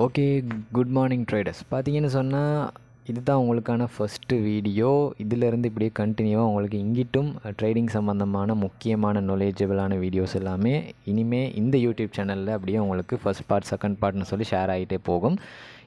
Okay, good morning traders. பார்த்தீங்கன்னு சொன்னால் இதுதான் உங்களுக்கான ஃபஸ்ட்டு வீடியோ. இதிலேருந்து இப்படியே கண்டினியூவாக உங்களுக்கு இங்கிட்டும் ட்ரேடிங் சம்மந்தமான முக்கியமான நாலேஜபிளான வீடியோஸ் எல்லாமே இனிமேல் இந்த யூடியூப் சேனலில் அப்படியே உங்களுக்கு ஃபஸ்ட் பார்ட் செகண்ட் பார்ட்னு சொல்லி ஷேர் ஆகிட்டே போகும்.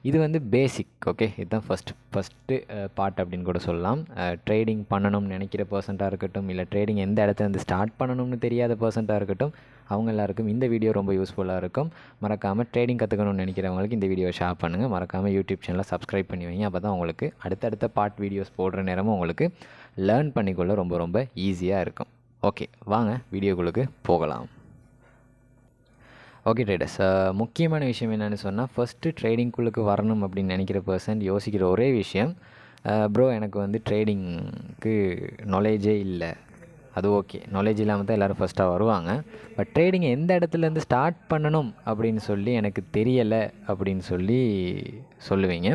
இது வந்து பேசிக். ஓகே, இதுதான் ஃபஸ்ட்டு பார்ட் அப்படின்னு கூட சொல்லலாம். ட்ரேடிங் பண்ணணும்னு நினைக்கிற பர்சண்ட்டாக இருக்கட்டும், இல்லை ட்ரேடிங் எந்த இடத்துல இருந்து ஸ்டார்ட் பண்ணணும்னு தெரியாத பர்சண்ட்டாக இருக்கட்டும், அவங்க எல்லாருக்கும் இந்த வீடியோ ரொம்ப யூஸ்ஃபுல்லாக இருக்கும். மறக்காமல் ட்ரேடிங் கற்றுக்கணும்னு நினைக்கிறவங்களுக்கு இந்த வீடியோவை ஷேர் பண்ணுங்கள். மறக்காமல் யூடியூப் சேனலை சப்ஸ்கிரைப் பண்ணி வைங்க. அப்போ தான் உங்களுக்கு அடுத்தடுத்த பார்ட் வீடியோஸ் போடுற நேரமும் உங்களுக்கு லேர்ன் பண்ணிக்கொள்ள ரொம்ப ரொம்ப ஈஸியாக இருக்கும். ஓகே, வாங்க வீடியோக்குள்ளுக்கு போகலாம். ஓகே ட்ரேடர்ஸ், முக்கியமான விஷயம் என்னென்னு சொன்னால், ஃபஸ்ட்டு ட்ரேடிங்குள்ளுக்கு வரணும் அப்படின்னு நினைக்கிற பர்சன் யோசிக்கிற ஒரே விஷயம், ப்ரோ எனக்கு வந்து ட்ரேடிங்க்கு நாலேஜே இல்லை. அது ஓகே, நாலேஜ் இல்லாமல் தான் எல்லோரும் ஃபஸ்ட்டாக வருவாங்க. பட் ட்ரேடிங்கை எந்த இடத்துலேருந்து ஸ்டார்ட் பண்ணணும் அப்படின்னு சொல்லி எனக்கு தெரியலை அப்படின்னு சொல்லி சொல்லுவீங்க.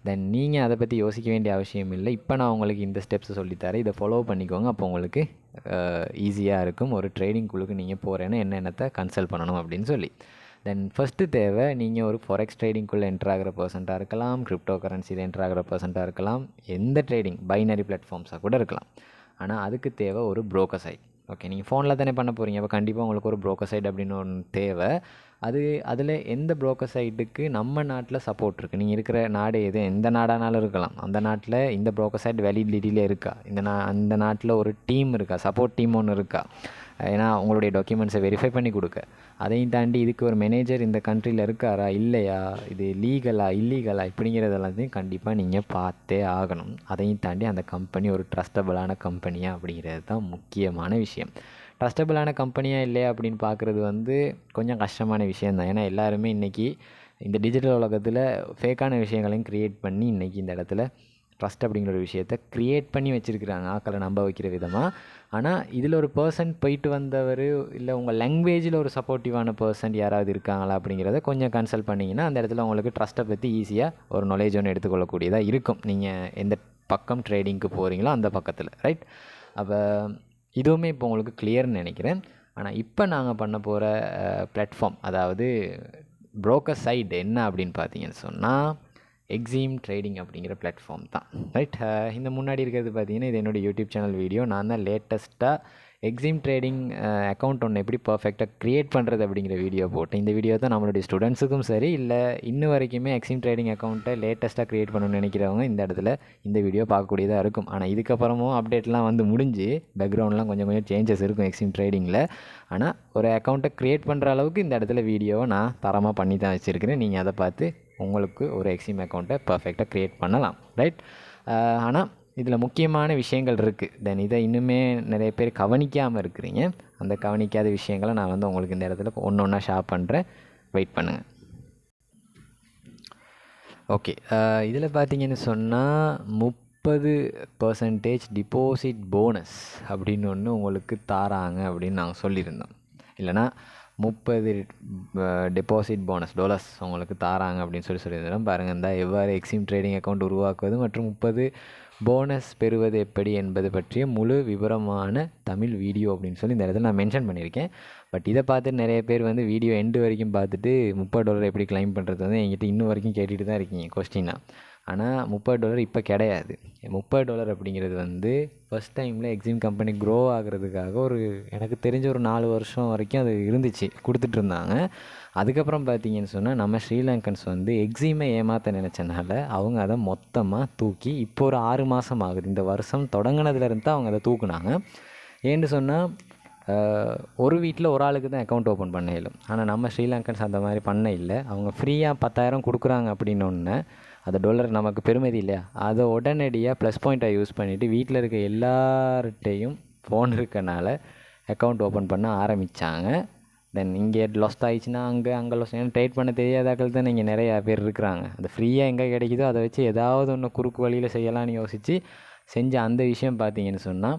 தென் நீங்கள் அதை பற்றி யோசிக்க வேண்டிய அவசியம் இல்லை. இப்போ நான் உங்களுக்கு இந்த ஸ்டெப்ஸை சொல்லித்தரேன், இதை ஃபாலோ பண்ணிக்கோங்க. அப்போ உங்களுக்கு ஈஸியாக இருக்கும். ஒரு ட்ரேடிங்குள்ளுக்கு நீங்கள் போகிறேன்னா என்னென்னத்தை கன்சல்ட் பண்ணணும் அப்படின்னு சொல்லி. தென் ஃபஸ்ட்டு தேவை, நீங்கள் ஒரு ஃபாரெக்ஸ் ட்ரேடிங்குள்ளே என்ட்ரு ஆகிற பர்சண்ட்டாக இருக்கலாம், கிரிப்டோ கரன்சியில் என்ட்ரு ஆகிற பர்சண்ட்டாக இருக்கலாம், எந்த ட்ரேடிங் பைனரி பிளாட்ஃபார்ம்ஸாக கூட இருக்கலாம். ஆனால் அதுக்கு தேவை ஒரு ப்ரோக்கர் சைட். ஓகே, நீங்கள் ஃபோனில் தானே பண்ண போகிறீங்க, அப்போ கண்டிப்பாக உங்களுக்கு ஒரு ப்ரோக்கர் சைட் அப்படின்னு ஒன்று தேவை. அதில் எந்த ப்ரோக்கர் சைட்டுக்கு நம்ம நாட்டில் சப்போர்ட் இருக்குது, நீங்கள் இருக்கிற நாடு எது, எந்த நாடானாலும் இருக்கலாம், அந்த நாட்டில் இந்த ப்ரோக்கர் சைட் வேலிடிட்டியில் இருக்கா, அந்த நாட்டில் ஒரு டீம் இருக்கா, சப்போர்ட் டீம் ஒன்று இருக்கா, ஏன்னா உங்களுடைய டாக்குமெண்ட்ஸை வெரிஃபை பண்ணி கொடுக்க. அதையும் தாண்டி இதுக்கு ஒரு மேனேஜர் இந்த கண்ட்ரியில் இருக்காரா இல்லையா, இது லீகலா இல்லீகலா இப்படிங்கிறது எல்லாத்தையும் கண்டிப்பாக நீங்கள் பார்த்தே ஆகணும். அதையும் தாண்டி அந்த கம்பெனி ஒரு ட்ரஸ்டபிளான கம்பெனியா அப்படிங்கிறது தான் முக்கியமான விஷயம். ட்ரஸ்டபிளான கம்பெனியாக இல்லையா அப்படின்னு பார்க்குறது வந்து கொஞ்சம் கஷ்டமான விஷயந்தான். ஏன்னா எல்லாருமே இன்றைக்கி இந்த டிஜிட்டல் உலகத்தில் ஃபேக்கான விஷயங்களையும் க்ரியேட் பண்ணி இன்றைக்கி இந்த இடத்துல ட்ரஸ்ட் அப்படிங்கிற ஒரு விஷயத்தை க்ரியேட் பண்ணி வச்சுருக்கிறாங்க, ஆக்களை நம்ப வைக்கிற விதமாக. ஆனால் இதில் ஒரு பர்சன் போயிட்டு வந்தவர், இல்லை உங்கள் லாங்குவேஜில் ஒரு சப்போர்ட்டிவான பர்சன் யாராவது இருக்காங்களா அப்படிங்கிறத கொஞ்சம் கன்சல்ட் பண்ணிங்கன்னா அந்த இடத்துல உங்களுக்கு ட்ரஸ்ட்டை பற்றி ஈஸியாக ஒரு நாலேஜ் ஒன்று எடுத்துக்கொள்ளக்கூடியதாக இருக்கும். நீங்கள் எந்த பக்கம் ட்ரேடிங்க்கு போகிறீங்களோ அந்த பக்கத்தில், ரைட்? அப்போ இதுவுமே இப்போ உங்களுக்கு கிளியர்னு நினைக்கிறேன். ஆனால் இப்போ நாங்கள் பண்ண போகிற பிளாட்ஃபார்ம், அதாவது ப்ரோக்கர் சைட் என்ன அப்படின்னு பார்த்தீங்கன்னு சொன்னால், எக்ஸீம் ட்ரேடிங் அப்படிங்கிற பிளாட்ஃபார்ம் தான், ரைட்? இந்த முன்னாடி இருக்கிறது பார்த்தீங்கன்னா இது என்னோடய யூடியூப் சேனல் வீடியோ. நான் தான் லேட்டஸ்ட்டாக எக்ஸீம் ட்ரேடிங் அக்கௌண்ட் ஒன்று எப்படி பர்ஃபெக்டாக க்ரியேட் பண்ணுறது அப்படிங்கிற வீடியோ போட்டேன். இந்த வீடியோ தான் நம்மளுடைய ஸ்டூடெண்ட்ஸுக்கும் சரி, இல்லை இன்னும் வரைக்குமே எக்ஸீம் ட்ரேடிங் அக்கௌண்ட்டை லேட்டஸ்ட்டாக க்ரியேட் பண்ணணும்னு நினைக்கிறவங்க இந்த இடத்துல இந்த வீடியோ பார்க்கக்கூடியதாக இருக்கும். ஆனால் இதுக்கப்புறமும் அப்டேட்லாம் வந்து முடிஞ்சு பேக்ரவுண்ட்லாம் கொஞ்சம் சேஞ்சஸ் இருக்கும் எக்ஸீம் ட்ரேடிங்கில். ஆனால் ஒரு அக்கௌண்ட்டை க்ரியேட் பண்ணுற அளவுக்கு இந்த இடத்துல வீடியோவை நான் தரமாக பண்ணி தான் வச்சுருக்கிறேன். நீங்கள் அதை பார்த்து உங்களுக்கு ஒரு எக்ஸீம் அக்கௌண்ட்டை பர்ஃபெக்டாக க்ரியேட் பண்ணலாம், ரைட்? ஆனால் இதில் முக்கியமான விஷயங்கள் இருக்குது. தென் இதை இன்னுமே நிறைய பேர் கவனிக்காமல் இருக்கிறீங்க. அந்த கவனிக்காத விஷயங்களை நான் வந்து உங்களுக்கு இந்த இடத்துல ஒன்று ஒன்றா ஷேர் பண்ணுறேன், வெயிட் பண்ணுங்கள். ஓகே, இதில் பார்த்தீங்கன்னு சொன்னால் 30% டிபாசிட் போனஸ் அப்படின்னு ஒன்று உங்களுக்கு தாராங்க அப்படின்னு நாங்கள் சொல்லியிருந்தோம். இல்லைனா 30 டெபாசிட் போனஸ் டாலர்ஸ் உங்களுக்கு தாராங்க அப்படின்னு சொல்லியிருந்தோம். பாருங்கள், இந்த எவ்வாறு எக்ஸீம் ட்ரேடிங் அக்கௌண்ட் உருவாக்குவது மற்றும் 30 போனஸ் பெறுவது எப்படி என்பது பற்றிய முழு விவரமான தமிழ் வீடியோ அப்படின்னு சொல்லி இந்த இடத்துல நான் மென்ஷன் பண்ணியிருக்கேன். பட் இதை பார்த்துட்டு நிறைய பேர் வந்து வீடியோ எண்டு வரைக்கும் பார்த்துட்டு $30 எப்படி கிளைம் பண்ணுறது வந்து என்கிட்ட இன்னும் வரைக்கும் கேட்டுகிட்டு தான் இருக்கீங்க கொஸ்டினாக. ஆனால் $30 இப்போ கிடையாது. $30 அப்படிங்கிறது வந்து ஃபஸ்ட் டைமில் எக்ஸீம் கம்பெனி க்ரோ ஆகிறதுக்காக எனக்கு தெரிஞ்ச ஒரு 4 வருஷம் வரைக்கும் அது இருந்துச்சு, கொடுத்துட்ருந்தாங்க. அதுக்கப்புறம் பார்த்தீங்கன்னு சொன்னால் நம்ம ஸ்ரீலங்கன்ஸ் வந்து எக்ஸீமை ஏமாற்ற நினச்சனால அவங்க அதை மொத்தமாக தூக்கி இப்போ ஒரு 6 மாதம் ஆகுது. இந்த வருஷம் தொடங்கினதுலேருந்து தான் அவங்க அதை தூக்குனாங்க. ஏன்னு சொன்னால் ஒரு வீட்டில் ஒரு ஆளுக்கு தான் அக்கௌண்ட் ஓப்பன் பண்ண இயலும். ஆனால் நம்ம ஸ்ரீலங்கன்ஸ் அந்த மாதிரி பண்ண இல்லை. அவங்க ஃப்ரீயாக 10,000 கொடுக்குறாங்க அப்படின்னு ஒன்று, அந்த டாலர் நமக்கு பெருமதி இல்லையா, அதை உடனடியாக ப்ளஸ் பாயிண்ட்டாக யூஸ் பண்ணிவிட்டு வீட்டில் இருக்க எல்லார்கிட்டையும் ஃபோன் இருக்கனால அக்கௌண்ட் ஓப்பன் பண்ண ஆரம்பித்தாங்க. தென் இங்கே லாஸ்ட் ஆகிடுச்சுன்னா அங்கே லாஸ்ட், ஏன்னா ட்ரேட் பண்ண தெரியாதாக்கள் தான் இங்கே நிறையா பேர் இருக்கிறாங்க. அது ஃப்ரீயாக எங்கே கிடைக்குதோ அதை வச்சு ஏதாவது ஒன்று குறுக்கு வழியில் செய்யலாம்னு யோசித்து செஞ்ச அந்த விஷயம் பார்த்தீங்கன்னு சொன்னால்,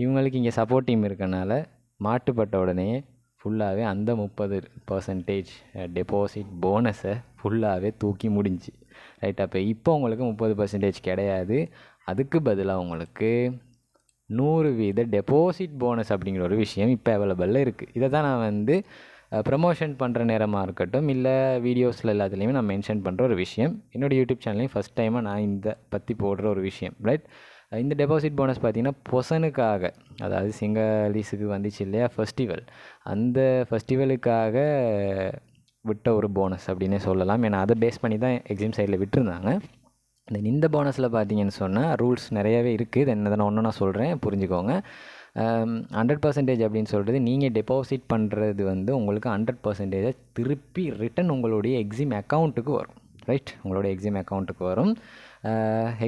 இவங்களுக்கு இங்கே சப்போர்ட் டீம் இருக்கனால மாட்டுப்பட்ட உடனே ஃபுல்லாகவே அந்த 30% டெபாசிட் போனஸை ஃபுல்லாகவே தூக்கி முடிஞ்சு, ரைட்? அப்போ இப்போ உங்களுக்கு 30% கிடையாது. அதுக்கு பதிலாக உங்களுக்கு 100% டெபாசிட் போனஸ் அப்படிங்கிற ஒரு விஷயம் இப்போ அவைலபிளில் இருக்குது. இதை தான் நான் வந்து ப்ரமோஷன் பண்ணுற நேரமாக இருக்கட்டும், இல்லை வீடியோஸில் எல்லாத்துலேயுமே நான் மென்ஷன் பண்ணுற ஒரு விஷயம். என்னோடய யூடியூப் சேனல்லையும் ஃபஸ்ட் டைமாக நான் இந்த பற்றி போடுற ஒரு விஷயம், ரைட்? இந்த டெபாசிட் போனஸ் பார்த்திங்கன்னா பொசனுக்காக, அதாவது சிங்களீஸுக்கு வந்துச்சு இல்லையா ஃபெஸ்டிவல், அந்த ஃபெஸ்டிவலுக்காக விட்ட ஒரு போனஸ் அப்படின்னே சொல்லலாம். ஏன்னா அதை பேஸ் பண்ணி தான் எக்ஸாம் சைடில் விட்டுருந்தாங்க. இந்த போனஸில் பார்த்தீங்கன்னு சொன்னால் ரூல்ஸ் நிறையாவே இருக்குது. இது என்ன ஒன்று நான் சொல்கிறேன், புரிஞ்சுக்கோங்க. 100% அப்படின்னு சொல்கிறது, நீங்கள் டெபாசிட் பண்ணுறது வந்து உங்களுக்கு 100% திருப்பி ரிட்டன் உங்களுடைய எக்ஸாம் அக்கௌண்ட்டுக்கு வரும், ரைட்? உங்களுடைய எக்ஸாம் அக்கௌண்ட்டுக்கு வரும்.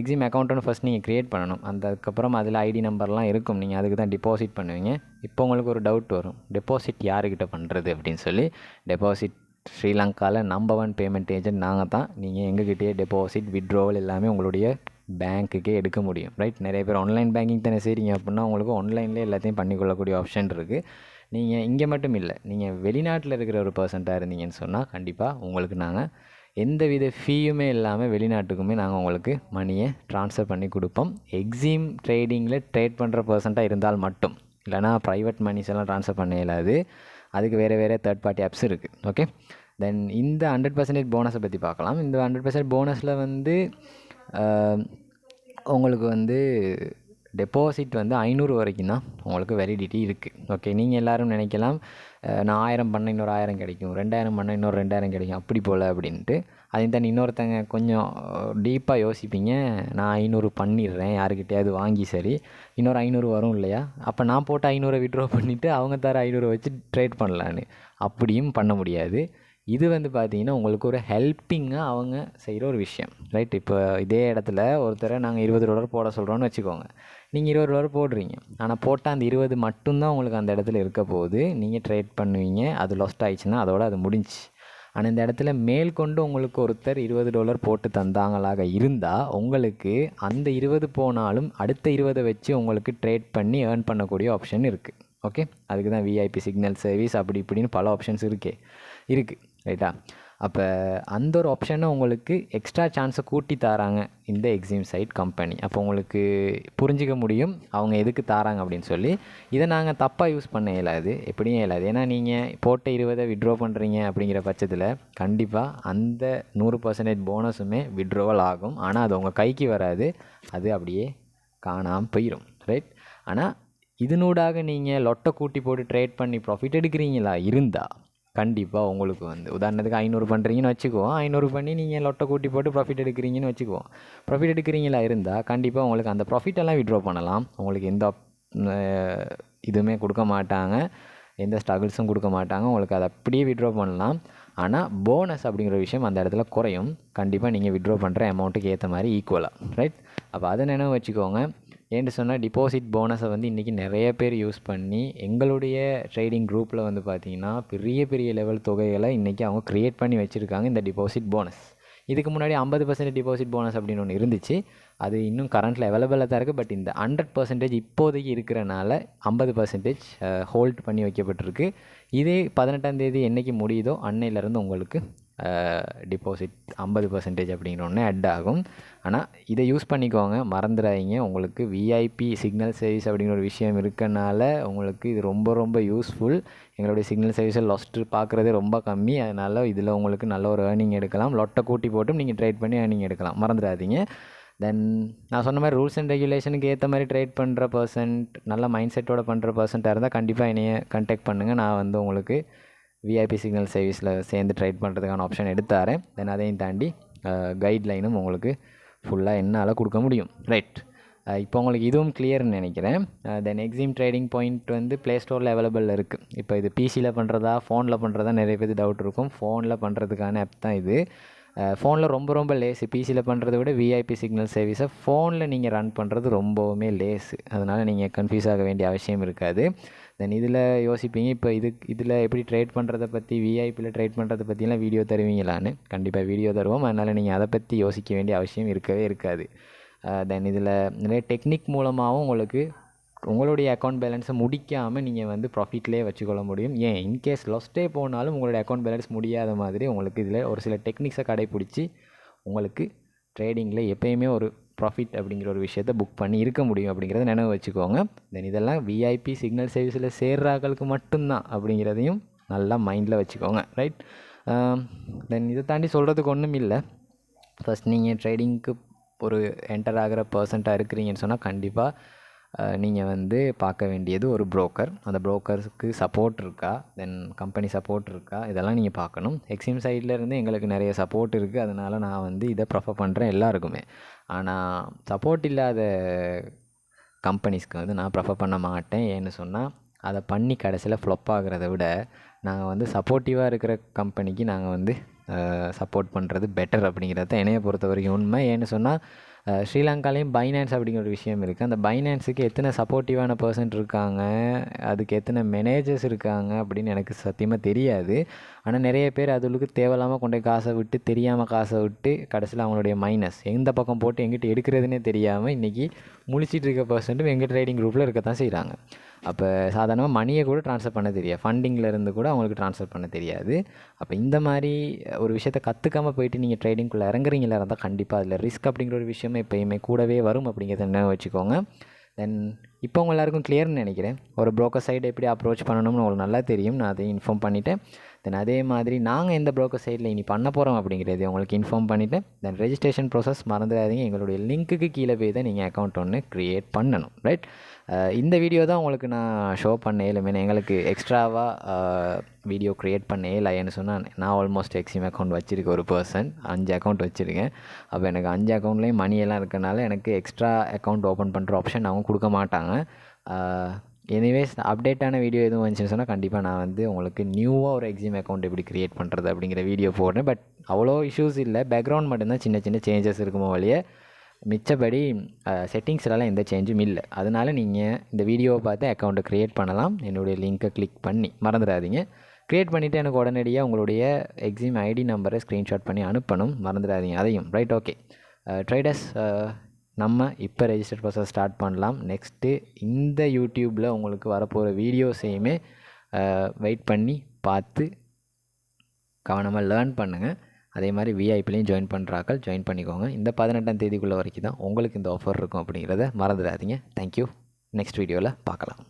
எக்ஸாம் அக்கௌண்ட்டுன்னு ஃபஸ்ட் நீங்கள் க்ரியேட் பண்ணணும். அதுக்கப்புறம் அதில் ஐடி நம்பர்லாம் இருக்கும், நீங்கள் அதுக்கு தான் டெபாசிட் பண்ணுவீங்க. இப்போ உங்களுக்கு ஒரு டவுட் வரும், டெபாசிட் யாருக்கிட்ட பண்ணுறது அப்படின்னு சொல்லி. டெபாசிட் ஸ்ரீலங்காவில் நம்பர் 1 பேமெண்ட் ஏஜென்ட் நாங்கள் தான். நீங்கள் எங்ககிட்டயே டெபாசிட், விட்ரோவல் எல்லாமே உங்களுடைய பேங்க்குக்கே எடுக்க முடியும், ரைட்? நிறைய பேர் ஆன்லைன் பேங்கிங் தானே செய்கிறீங்க அப்படின்னா உங்களுக்கு ஆன்லைன்லேயே எல்லாத்தையும் பண்ணிக்கொள்ளக்கூடிய ஆப்ஷன் இருக்குது. நீங்கள் இங்கே மட்டும் இல்லை, நீங்கள் வெளிநாட்டில் இருக்கிற ஒரு பர்சன்ட்டாக இருந்தீங்கன்னு சொன்னால் கண்டிப்பாக உங்களுக்கு நாங்கள் எந்த வித ஃபீயுமே இல்லாமல் வெளிநாட்டுக்குமே நாங்கள் உங்களுக்கு மணியை ட்ரான்ஸ்ஃபர் பண்ணி கொடுப்போம். எக்ஸாம் ட்ரேடிங்கில் ட்ரேட் பண்ணுற பர்சன்ட்டாக இருந்தால் மட்டும், இல்லைனா ப்ரைவேட் மணிஸ் எல்லாம் ட்ரான்ஸ்ஃபர் பண்ண இயலாது. அதுக்கு வேறு தேர்ட் பார்ட்டி ஆப்ஸ் இருக்குது, ஓகே? தென் இந்த 100% போனஸை பற்றி பார்க்கலாம். இந்த 100% போனஸில் வந்து உங்களுக்கு வந்து டெபாசிட் வந்து 500 வரைக்கும் தான் உங்களுக்கு வேலிடிட்டி இருக்குது, ஓகே? நீங்கள் எல்லோரும் நினைக்கலாம், நான் 1000 பண்ண இன்னொரு 1000 கிடைக்கும், 2000 பண்ண இன்னொரு 2000 கிடைக்கும், அப்படி போல் அப்படின்ட்டு. அதையும் தான் இன்னொருத்தங்க கொஞ்சம் டீப்பாக யோசிப்பீங்க, நான் 500 பண்ணிடுறேன் யாருக்கிட்டையாவது வாங்கி, சரி இன்னொரு 500 வரும் இல்லையா, அப்போ நான் போட்ட 500 விட்ரா பண்ணிவிட்டு அவங்க தர 500 வச்சு ட்ரேட் பண்ணலான்னு. அப்படியும் பண்ண முடியாது. இது வந்து பார்த்திங்கன்னா உங்களுக்கு ஒரு ஹெல்ப்பிங்காக அவங்க செய்கிற ஒரு விஷயம், ரைட்? இப்போ இதே இடத்துல ஒருத்தரை நாங்கள் $20 போட சொல்கிறோன்னு வச்சுக்கோங்க. நீங்கள் $20 போடுறீங்க, ஆனால் போட்டால் அந்த 20 மட்டும்தான் உங்களுக்கு அந்த இடத்துல இருக்க போகுது. நீங்கள் ட்ரேட் பண்ணுவீங்க, அது லாஸ்ட் ஆயிடுச்சுன்னா அதோட அது முடிஞ்சு. ஆனால் இந்த இடத்துல மேற்கொண்டு உங்களுக்கு ஒருத்தர் $20 போட்டு தந்தாங்களாக இருந்தால் உங்களுக்கு அந்த 20 போனாலும் அடுத்த 20 வச்சு உங்களுக்கு ட்ரேட் பண்ணி ஏர்ன் பண்ணக்கூடிய ஆப்ஷன் இருக்குது, ஓகே? அதுக்கு தான் விஐபி சிக்னல் சர்வீஸ் அப்படி இப்படின்னு பல ஆப்ஷன்ஸ் இருக்குது, ரைட்டா? அப்போ அந்த ஒரு ஆப்ஷனை உங்களுக்கு எக்ஸ்ட்ரா சான்ஸை கூட்டி தராங்க இந்த எக்ஸாம் சைட் கம்பெனி. அப்போ உங்களுக்கு புரிஞ்சிக்க முடியும் அவங்க எதுக்கு தராங்க அப்படின்னு சொல்லி. இதை நாங்கள் தப்பாக யூஸ் பண்ண இயலாது, எப்படியும் இயலாது. ஏன்னா நீங்கள் போட்ட 20 விட்ரோ பண்ணுறீங்க அப்படிங்கிற பட்சத்தில் கண்டிப்பாக அந்த 100% போனஸுமே விட்ரோவல் ஆகும். ஆனால் அது உங்கள் கைக்கு வராது, அது அப்படியே காணாமல் போயிடும், ரைட்? ஆனால் இதனூடாக நீங்கள் லொட்டை கூட்டி போட்டு ட்ரேட் பண்ணி ப்ராஃபிட் எடுக்கிறீங்களா இருந்தால் கண்டிப்பாக உங்களுக்கு வந்து உதாரணத்துக்கு 500 பண்ணுறீங்கன்னு வச்சுக்குவோம், 500 பண்ணி நீங்கள் லொட்டை கூட்டி போட்டு ப்ராஃபிட் எடுக்கிறீங்கன்னு வச்சுக்குவோம். ப்ராஃபிட் எடுக்கிறீங்களா இருந்தால் கண்டிப்பாக உங்களுக்கு அந்த ப்ராஃபிட்டெல்லாம் விட்ரா பண்ணலாம். உங்களுக்கு எந்த இதுவுமே கொடுக்க மாட்டாங்க, எந்த ஸ்ட்ரகிள்ஸும் கொடுக்க மாட்டாங்க, உங்களுக்கு அதை அப்படியே விட்ரா பண்ணலாம். ஆனால் போனஸ் அப்படிங்கிற விஷயம் அந்த இடத்துல குறையும். கண்டிப்பாக நீங்கள் விட்ரா பண்ணுற அமௌண்ட்டுக்கு ஏற்ற மாதிரி ஈக்குவலாக, ரைட்? அப்போ அதை நினைவு வச்சுக்கோங்க. ஏன்னு சொன்னால் டிபாசிட் போனஸை வந்து இன்றைக்கி நிறைய பேர் யூஸ் பண்ணி எங்களுடைய ட்ரேடிங் குரூப்பில் வந்து பார்த்திங்கன்னா பெரிய லெவல் தொகைகளை இன்றைக்கி அவங்க க்ரியேட் பண்ணி வச்சுருக்காங்க இந்த டிபாசிட் போனஸ். இதுக்கு முன்னாடி 50% டிபாசிட் போனஸ் அப்படின்னு ஒன்று இருந்துச்சு, அது இன்னும் கரண்ட்டில் அவைலபிளாக தான் இருக்குது. பட் இந்த 100% இப்போதைக்கு இருக்கிறனால 50% ஹோல்ட் பண்ணி வைக்கப்பட்டிருக்கு. இதே 18ஆம் தேதி என்றைக்கு முடியுதோ அன்னையிலேருந்து உங்களுக்கு டிபாசிட் 50% அப்படிங்கிற ஒன்று அட் ஆகும். ஆனால் இதை யூஸ் பண்ணிக்கோங்க, மறந்துடாதீங்க. உங்களுக்கு விஐபி சிக்னல் சர்வீஸ் அப்படிங்கிற ஒரு விஷயம் இருக்கனால உங்களுக்கு இது ரொம்ப யூஸ்ஃபுல். எங்களுடைய சிக்னல் சர்வீஸை லாஸ்ட்டு பார்க்குறதே ரொம்ப கம்மி, அதனால் இதில் உங்களுக்கு நல்ல ஒரு ஏர்னிங் எடுக்கலாம். லொட்டை கூட்டி போட்டும் நீங்கள் ட்ரேட் பண்ணி ஏர்னிங் எடுக்கலாம், மறந்துடாதீங்க. தென் நான் சொன்ன மாதிரி ரூல்ஸ் அண்ட் ரெகுலேஷனுக்கு ஏற்ற மாதிரி ட்ரேட் பண்ணுற பர்சன்ட், நல்ல மைண்ட் செட்டோட பண்ணுற பர்சன்ட்டாக இருந்தால் கண்டிப்பாக என்னைய கான்டாக்ட் பண்ணுங்கள். நான் வந்து உங்களுக்கு விஐபி சிக்னல் சர்வீஸில் சேர்ந்து ட்ரைட் பண்ணுறதுக்கான ஆப்ஷன் எடுத்தாரேன். தென் அதையும் தாண்டி கைட்லைனும் உங்களுக்கு ஃபுல்லாக என்னால் கொடுக்க முடியும், ரைட்? இப்போ உங்களுக்கு இதுவும் கிளியர்னு நினைக்கிறேன். தென் எக்ஸாம் ட்ரேடிங் பாயிண்ட் வந்து ப்ளே ஸ்டோரில் அவைலபிள் இருக்குது. இப்போ இது பிசியில் பண்ணுறதா ஃபோனில் பண்ணுறதா நிறைய பேர் டவுட் இருக்கும். ஃபோனில் பண்ணுறதுக்கான ஆப் தான் இது. ஃபோனில் ரொம்ப லேஸு. பிசியில் பண்ணுறத விட விஐபி சிக்னல் சர்வீஸை ஃபோனில் நீங்கள் ரன் பண்ணுறது ரொம்பவுமே லேஸு. அதனால் நீங்கள் கன்ஃபியூஸ் ஆக வேண்டிய அவசியம் இருக்காது. தென் இதில் யோசிப்பீங்க, இப்போ இதில் எப்படி ட்ரேட் பண்ணுறதை பற்றி, விஐபியில் ட்ரேட் பண்ணுறதை பற்றிலாம் வீடியோ தருவீங்களான்னு. கண்டிப்பாக வீடியோ தருவோம், அதனால் நீங்கள் அதை பற்றி யோசிக்க வேண்டிய அவசியம் இருக்கவே இருக்காது. தென் இதில் நிறைய டெக்னிக் மூலமாகவும் உங்களுக்கு உங்களுடைய அக்கௌண்ட் பேலன்ஸை முடிக்காமல் நீங்கள் வந்து ப்ராஃபிட்லேயே வச்சுக்கொள்ள முடியும். ஏன் இன்கேஸ் லாஸ்ட்டே போனாலும் உங்களுடைய அக்கௌண்ட் பேலன்ஸ் முடியாத மாதிரி உங்களுக்கு இதில் ஒரு சில டெக்னிக்ஸை கடைப்பிடிச்சி உங்களுக்கு ட்ரேடிங்கில் எப்போயுமே ஒரு ப்ராஃபிட் அப்படிங்கிற ஒரு விஷயத்தை புக் பண்ணி இருக்க முடியும் அப்படிங்கிறத நினைவு வச்சுக்கோங்க. தென் இதெல்லாம் விஐபி சிக்னல் சர்வீஸில் சேர்றாக்களுக்கு மட்டும்தான் அப்படிங்கிறதையும் நல்லா மைண்டில் வச்சுக்கோங்க. ரைட். தென் இதை தாண்டி சொல்கிறதுக்கு ஒன்றும் இல்லை. ஃபஸ்ட் நீங்கள் ட்ரேடிங்க்கு ஒரு என்டர் ஆகிற பர்சன்ட்டாக இருக்கிறீங்கன்னு சொன்னால் கண்டிப்பாக நீங்கள் வந்து பார்க்க வேண்டியது ஒரு ப்ரோக்கர். அந்த ப்ரோக்கர்ஸுக்கு சப்போர்ட் இருக்கா, தென் கம்பெனி சப்போர்ட் இருக்கா, இதெல்லாம் நீங்கள் பார்க்கணும். எக்ஸிம் சைட்லேருந்து எங்களுக்கு நிறைய சப்போர்ட் இருக்குது, அதனால் நான் வந்து இதை ப்ரிஃபர் பண்ணுறேன் எல்லாருக்குமே. ஆனால் சப்போர்ட் இல்லாத கம்பெனிஸ்க்கு வந்து நான் ப்ரிஃபர் பண்ண மாட்டேன். ஏன்னு சொன்னால் அதை பண்ணி கடைசியில் ஃப்ளொப் ஆகிறத விட நாங்கள் வந்து சப்போர்ட்டிவாக இருக்கிற கம்பெனிக்கு நாங்கள் வந்து சப்போர்ட் பண்ணுறது பெட்டர் அப்படிங்கிறத என்னையை பொறுத்த வரைக்கும் உண்மை. ஏன்னு சொன்னால் ஸ்ரீலங்காலேயும் பைனான்ஸ் அப்படிங்கிற ஒரு விஷயம் இருக்குது. அந்த பைனான்ஸுக்கு எத்தனை சப்போர்ட்டிவான பர்சன்ட் இருக்காங்க, அதுக்கு எத்தனை மேனேஜர்ஸ் இருக்காங்க அப்படின்னு எனக்கு சத்தியமாக தெரியாது. ஆனால் நிறைய பேர் அதுக்கு தேவையில்லாமல் கொண்டு காசை விட்டு, தெரியாமல் காசை விட்டு கடைசியில் அவங்களுடைய மைனஸ் எந்த பக்கம் போட்டு எங்கிட்ட எடுக்கிறதுனே தெரியாமல் இன்றைக்கி முழிச்சிட்டு இருக்க பர்சன்ட்டும் எங்கள் ட்ரேடிங் குரூப்பில் இருக்க தான் செய்கிறாங்க. அப்போ சாதாரணமாக மணியை கூட ட்ரான்ஸ்ஃபர் பண்ண தெரியாது, ஃபண்டிங்கில் இருந்து கூட அவங்களுக்கு ட்ரான்ஸ்ஃபர் பண்ண தெரியாது. அப்போ இந்த மாதிரி ஒரு விஷயத்தை கற்றுக்காமல் போயிட்டு நீங்கள் ட்ரேடிங்குள்ளே இறங்குறீங்களா இருந்தால் கண்டிப்பாக அதில் ரிஸ்க் அப்படிங்கிற ஒரு விஷயம் எப்போயுமே கூடவே வரும் அப்படிங்கிறத என்ன வச்சுக்கோங்க. தென் இப்போ உங்கள் எல்லாருக்கும் கிளியர்னு நினைக்கிறேன். ஒரு ப்ரோக்கர் சைடு எப்படி அப்ரோச் பண்ணணும்னு உங்களுக்கு நல்லா தெரியும், நான் அதை இன்ஃபார்ம் பண்ணிவிட்டேன். தென் அதே மாதிரி நாங்கள் எந்த ப்ரோக்கர் சைடில் இனி பண்ண போகிறோம் அப்படிங்கிறது உங்களுக்கு இன்ஃபார்ம் பண்ணிவிட்டேன். தென் ரெஜிஸ்ட்ரேஷன் ப்ரோசஸ் மறந்துடாதீங்க, எங்களுடைய லிங்க்குக்கு கீழே போய் தான் நீங்கள் அக்கௌண்ட் ஒன்று க்ரியேட் பண்ணணும். ரைட். இந்த வீடியோ தான் உங்களுக்கு நான் ஷோ பண்ண இயலுமே. எங்களுக்கு எக்ஸ்ட்ராவாக வீடியோ க்ரியேட் பண்ண ஏன்னு சொன்னால் நான் ஆல்மோஸ்ட் எக்ஸிம் அக்கௌண்ட் வச்சுருக்கேன். ஒரு பர்சன் 5 அக்கௌண்ட் வச்சுருக்கேன். அப்போ எனக்கு 5 அக்கௌண்ட்லேயும் மணியெல்லாம் இருக்கனால எனக்கு எக்ஸ்ட்ரா அக்கௌண்ட் ஓப்பன் பண்ணுற ஆப்ஷன் அவங்க கொடுக்க மாட்டாங்க. எனிவேஸ் அப்டேட்டான வீடியோ எதுவும் வந்துச்சுன்னு சொன்னால் கண்டிப்பாக நான் வந்து உங்களுக்கு நியூவாக ஒரு எக்ஸிம் அக்கௌண்ட் எப்படி க்ரியேட் பண்ணுறது அப்படிங்கிற வீடியோ போடுறேன். பட் அவ்வளோ இஷ்யூஸ் இல்லை, பேக்ரவுண்ட் மட்டும்தான் சின்ன சின்ன சேஞ்சஸ் இருக்குமோ வழியே, மிச்சபடி செட்டிங்ஸ்லாம் எந்த சேஞ்சும் இல்லை. அதனால் நீங்கள் இந்த வீடியோவை பார்த்து அக்கௌண்ட்டை க்ரியேட் பண்ணலாம். என்னுடைய லிங்க்கை கிளிக் பண்ணி மறந்துடாதீங்க. க்ரியேட் பண்ணிவிட்டு எனக்கு உடனடியாக உங்களுடைய எக்ஸிம் ஐடி நம்பரை ஸ்க்ரீன்ஷாட் பண்ணி அனுப்பணும், மறந்துடாதீங்க அதையும். ரைட். ஓகே ட்ரேடர்ஸ், நம்ம இப்போ ரெஜிஸ்டர் ப்ராசஸ் ஸ்டார்ட் பண்ணலாம். நெக்ஸ்ட்டு இந்த யூடியூப்பில் உங்களுக்கு வரப்போகிற வீடியோஸையுமே வெயிட் பண்ணி பார்த்து கவனமாக லேர்ன் பண்ணுங்கள். அதே மாதிரி விஐபிலையும் ஜாயின் பண்ணுறாக்கள் ஜாயின் பண்ணிக்கோங்க. இந்த 18ஆம் தேதிக்குள்ளே வரைக்கும் தான் உங்களுக்கு இந்த ஆஃபர் இருக்கும் அப்படிங்கிறத மறந்துடாதீங்க. தேங்க்யூ. நெக்ஸ்ட் வீடியோவில் பார்க்கலாம்.